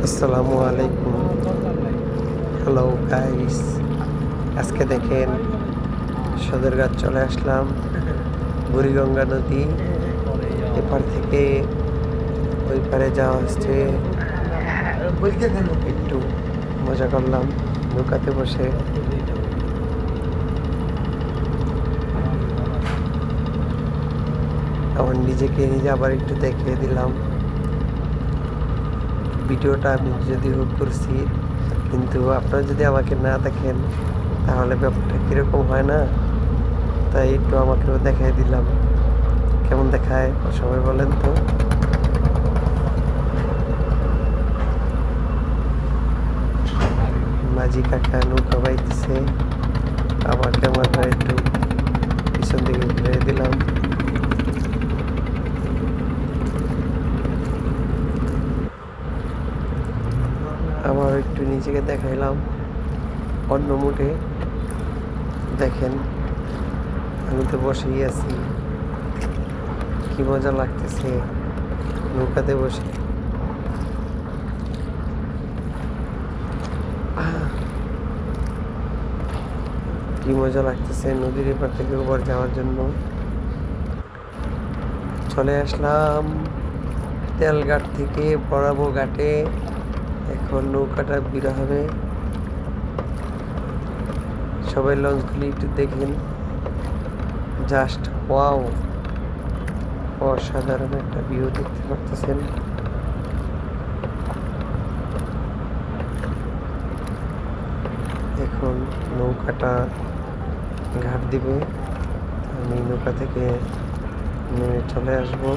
আসসালামু আলাইকুম। Hello guys, আজকে দেখেন সদরঘাট চলে আসলাম। বুড়িগঙ্গা নদী এপার থেকে ওই পারে যাওয়া হচ্ছে। একটু মজা করলাম নৌকাতে বসে। আমার নিজেকে নিজে আবার একটু দেখিয়ে দিলাম। ভিডিওটা আমি যদিও করছি, কিন্তু আপনারা যদি আমাকে না দেখেন তাহলে ব্যাপারটা কীরকম হয় না, তাই একটু আমাকেও দেখাই দিলাম। কেমন দেখায় সবাই বলেন তো। মাঝি কাকা নৌকা বাইতেছে, আবার ক্যামেরাটা একটু পিছন দিকে ঘুরে দিলাম। আবার একটু নিজেকে দেখাইলাম অন্য মুডে। দেখেন আমি তো বসেই আছি, কি মজা লাগতেছে নৌকাতে বসে। কি মজা লাগতেছে নদীর এপার থেকে ওপার যাওয়ার জন্য। চলে আসলাম তেলঘাট থেকে বড়াবো ঘাটে। এখন নৌকাটা বিরা হবে। সবাই লঞ্চগুলি একটু দেখেন, জাস্ট ওয়াও, অসাধারণ একটা ভিউ দেখতে পাচ্ছেন। এখন নৌকাটা ঘাট দিবে, আমি নৌকা থেকে নেমে চলে আসবো।